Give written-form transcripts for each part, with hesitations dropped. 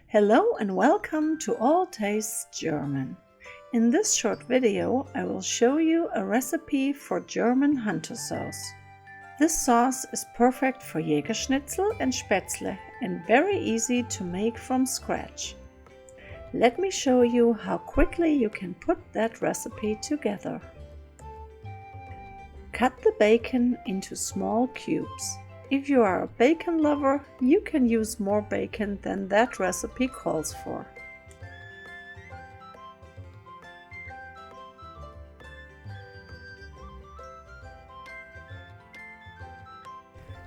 Hello and welcome to All Tastes German. In this short video I will show you a recipe for German hunter sauce. This sauce is perfect for Jager Schnitzel and Spaetzle and very easy to make from scratch. Let me show you how quickly you can put that recipe together. Cut the bacon into small cubes. If you are a bacon lover, you can use more bacon than that recipe calls for.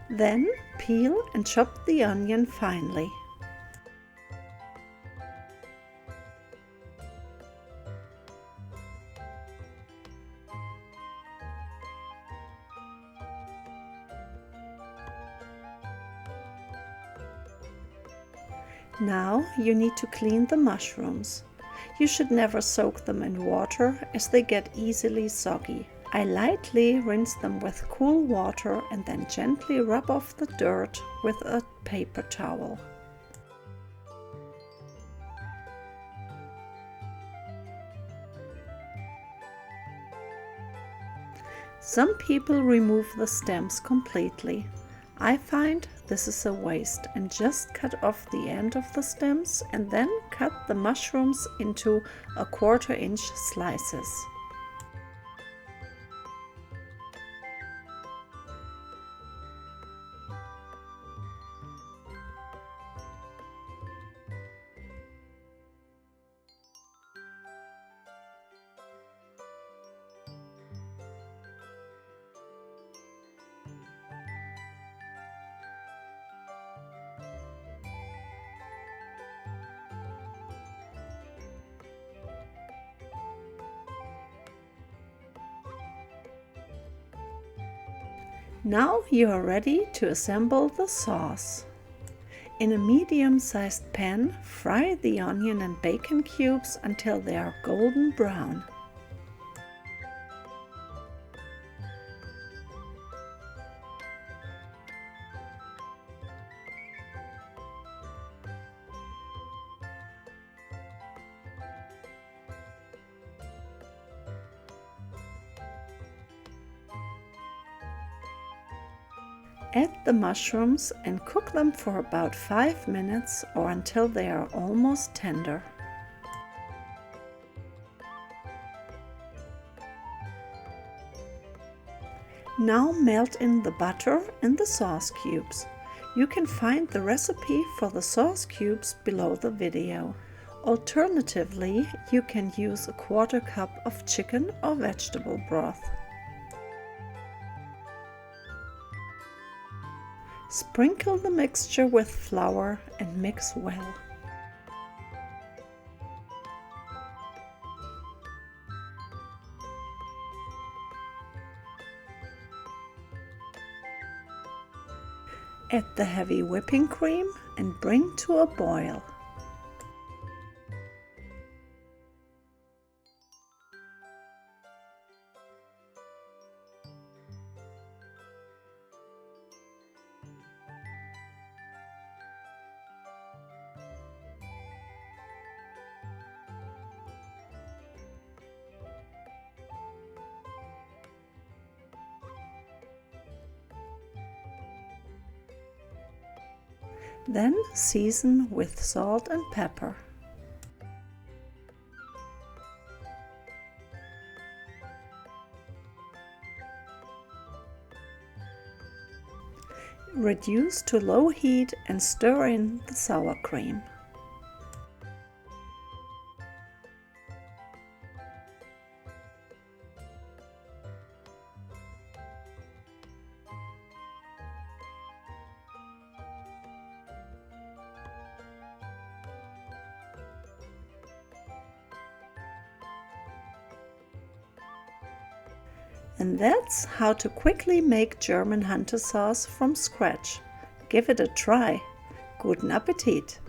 Then peel and chop the onion finely. Now you need to clean the mushrooms. You should never soak them in water as they get easily soggy. I lightly rinse them with cool water and then gently rub off the dirt with a paper towel. Some people remove the stems completely. I find this is a waste and just cut off the end of the stems and then cut the mushrooms into 1/4 inch slices. Now you are ready to assemble the sauce. In a medium-sized pan, fry the onion and bacon cubes until they are golden brown. Add the mushrooms and cook them for about 5 minutes or until they are almost tender. Now melt in the butter and the sauce cubes. You can find the recipe for the sauce cubes below the video. Alternatively, you can use 1/4 cup of chicken or vegetable broth. Sprinkle the mixture with flour and mix well. Add the heavy whipping cream and bring to a boil. Then season with salt and pepper. Reduce to low heat and stir in the sour cream. And that's how to quickly make German hunter sauce from scratch. Give it a try. Guten Appetit!